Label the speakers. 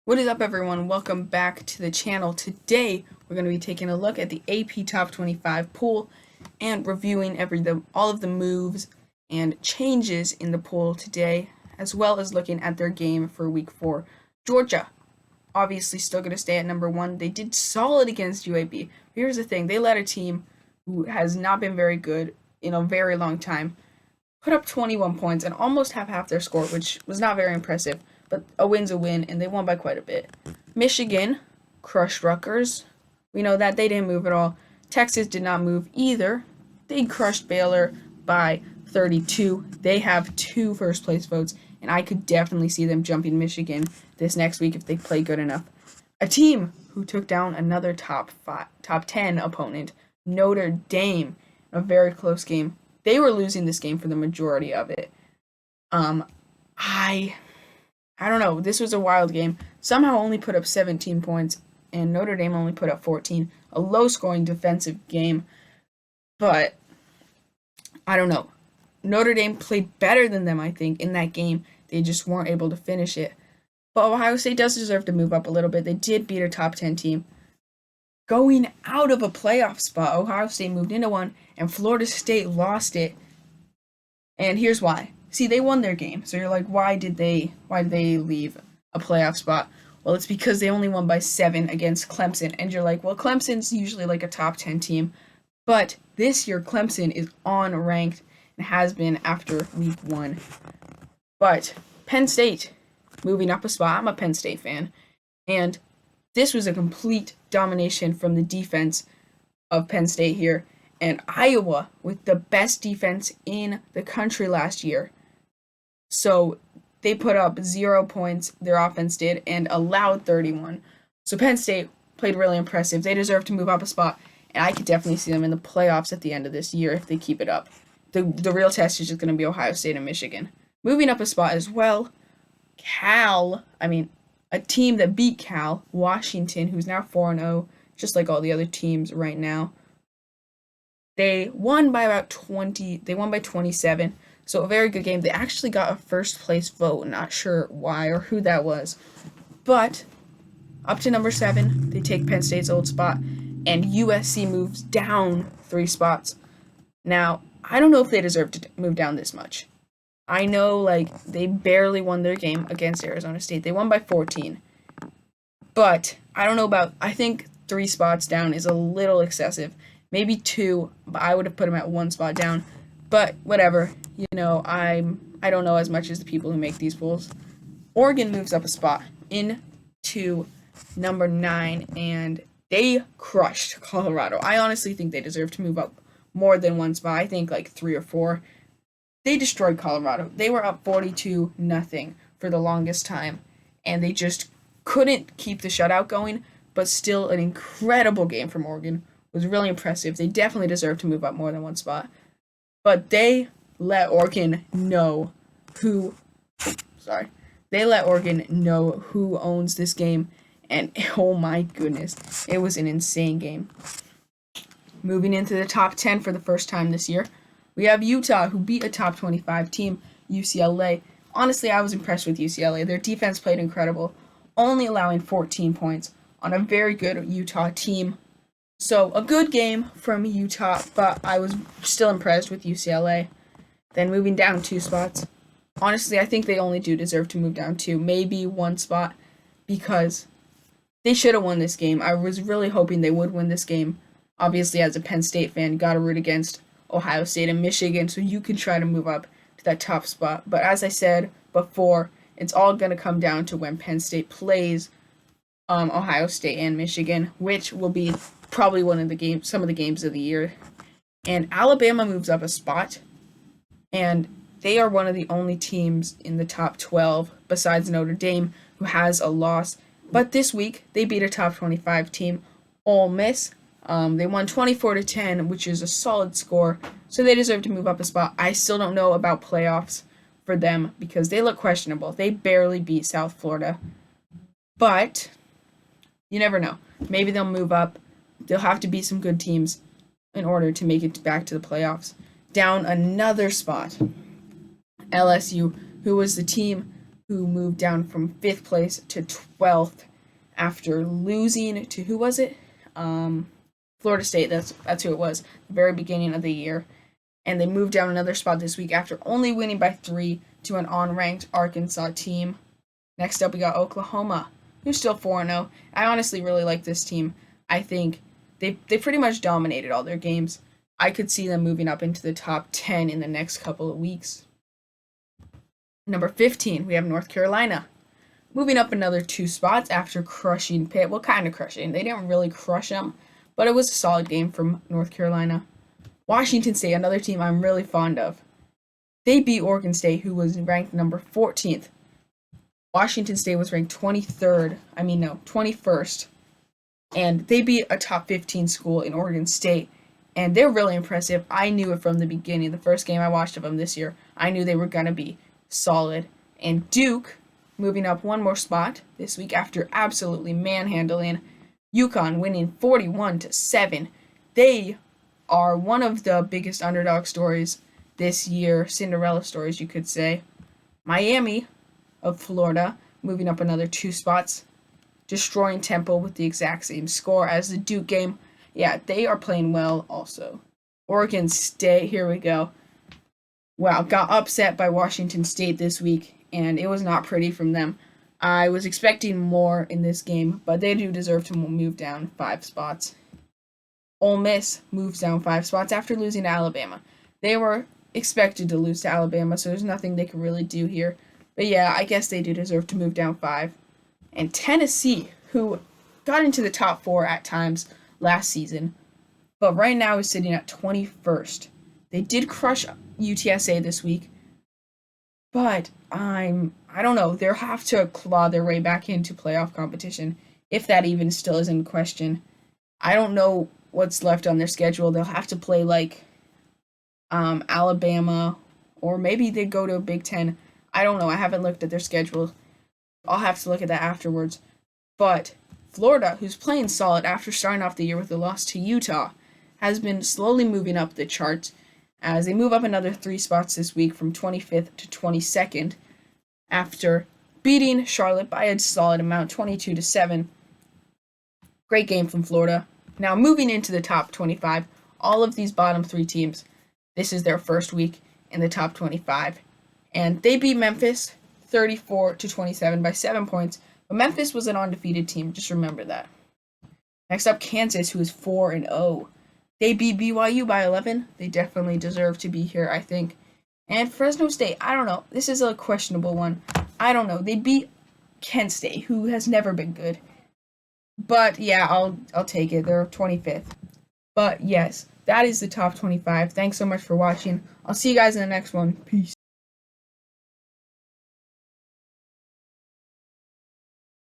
Speaker 1: What is up, everyone? Welcome back to the channel. Today, we're going to be taking a look at the AP Top 25 pool and reviewing all of the moves and changes in the pool today, as well as looking at their game for Week 4. Georgia, obviously still going to stay at number 1. They did solid against UAB. Here's the thing. They let a team who has not been very good in a very long time put up 21 points and almost have half their score, which was not very impressive. But a win's a win, and they won by quite a bit. Michigan crushed Rutgers. We know that they didn't move at all. Texas did not move either. They crushed Baylor by 32. They have 2 first place votes, and I could definitely see them jumping Michigan this next week if they play good enough. A team who took down another top 10 opponent, Notre Dame, a very close game. They were losing this game for the majority of it. I don't know. This was a wild game. Somehow only put up 17 points, and Notre Dame only put up 14. A low-scoring defensive game, but I don't know. Notre Dame played better than them, I think, in that game. They just weren't able to finish it. But Ohio State does deserve to move up a little bit. They did beat a top 10 team. Going out of a playoff spot, Ohio State moved into one, and Florida State lost it. And here's why. See, they won their game. So you're like, why did they leave a playoff spot? Well, it's because they only won by 7 against Clemson. And you're like, well, Clemson's usually like a top 10 team. But this year, Clemson is unranked and has been after week 1. But Penn State, moving up a spot. I'm a Penn State fan. And this was a complete domination from the defense of Penn State here. And Iowa with the best defense in the country last year. So they put up 0 points, their offense did, and allowed 31. So Penn State played really impressive. They deserve to move up a spot, and I could definitely see them in the playoffs at the end of this year if they keep it up. The real test is just going to be Ohio State and Michigan. Moving up a spot as well, a team that beat Cal, Washington, who's now 4-0, just like all the other teams right now. They won by about 20. They won by 27. So a very good game. They actually got a first place vote. Not sure why or who that was. But up to number 7, they take Penn State's old spot. And USC moves down 3 spots. Now, I don't know if they deserve to move down this much. I know, they barely won their game against Arizona State. They won by 14. But I don't know I think 3 spots down is a little excessive. Maybe 2, but I would have put them at 1 spot down. But whatever, I don't know as much as the people who make these pools. Oregon moves up a spot into number 9, and they crushed Colorado. I honestly think they deserve to move up more than 1 spot. I think 3 or 4. They destroyed Colorado. They were up 42-0 for the longest time, and they just couldn't keep the shutout going, but still an incredible game from Oregon. It was really impressive. They definitely deserve to move up more than 1 spot. But they let Oregon know who owns this game, and oh my goodness, it was an insane game. Moving into the top 10 for the first time this year, we have Utah, who beat a top 25 team, UCLA. Honestly, I was impressed with UCLA. Their defense played incredible, only allowing 14 points on a very good Utah team. So, a good game from Utah, but I was still impressed with UCLA. Then moving down 2 spots. Honestly, I think they only do deserve to move down 2, maybe 1 spot, because they should have won this game. I was really hoping they would win this game. Obviously, as a Penn State fan, gotta root against Ohio State and Michigan, so you can try to move up to that top spot. But as I said before, it's all gonna come down to when Penn State plays Ohio State and Michigan, which will be probably some of the games of the year. And Alabama moves up a spot, and they are one of the only teams in the top 12 besides Notre Dame who has a loss. But this week they beat a top 25 team, Ole Miss. They won 24-10, which is a solid score, so they deserve to move up a spot. I still don't know about playoffs for them because they look questionable. They barely beat South Florida, but you never know. Maybe they'll move up. They'll have to beat some good teams in order to make it back to the playoffs. Down another spot, LSU, who was the team who moved down from 5th place to 12th after losing to, who was it? Florida State. That's who it was. The very beginning of the year. And they moved down another spot this week after only winning by 3 to an unranked Arkansas team. Next up, we got Oklahoma, who's still 4-0. I honestly really like this team. I think they pretty much dominated all their games. I could see them moving up into the top 10 in the next couple of weeks. Number 15, we have North Carolina. Moving up another 2 spots after crushing Pitt. Well, kind of crushing. They didn't really crush them, but it was a solid game from North Carolina. Washington State, another team I'm really fond of. They beat Oregon State, who was ranked number 14th. Washington State was ranked 21st. And they beat a top 15 school in Oregon State. And they're really impressive. I knew it from the beginning. The first game I watched of them this year, I knew they were going to be solid. And Duke, moving up one more spot this week after absolutely manhandling UConn, winning 41-7. They are one of the biggest underdog stories this year, Cinderella stories, you could say. Miami of Florida, moving up another 2 spots, destroying Temple with the exact same score as the Duke game. Yeah, they are playing well also. Oregon State, here we go. Wow, got upset by Washington State this week, and it was not pretty from them. I was expecting more in this game, but they do deserve to move down 5 spots. Ole Miss moves down 5 spots after losing to Alabama. They were expected to lose to Alabama, so there's nothing they can really do here. But yeah, I guess they do deserve to move down 5. And Tennessee, who got into the top 4 at times last season, but right now is sitting at 21st. They did crush UTSA this week, but I don't know. They'll have to claw their way back into playoff competition, if that even still is in question. I don't know what's left on their schedule. They'll have to play like Alabama, or maybe they go to a Big Ten. I don't know. I haven't looked at their schedule. I'll have to look at that afterwards. But Florida, who's playing solid after starting off the year with a loss to Utah, has been slowly moving up the charts as they move up another 3 spots this week from 25th to 22nd after beating Charlotte by a solid amount, 22-7. Great game from Florida. Now moving into the top 25, all of these bottom 3 teams, this is their first week in the top 25. And they beat Memphis 34-27 by 7 points. But Memphis was an undefeated team. Just remember that. Next up, Kansas, who is 4-0. They beat BYU by 11. They definitely deserve to be here, I think. And Fresno State, I don't know. This is a questionable one. I don't know. They beat Kent State, who has never been good. But yeah, I'll take it. They're 25th. But yes, that is the top 25. Thanks so much for watching. I'll see you guys in the next one. Peace.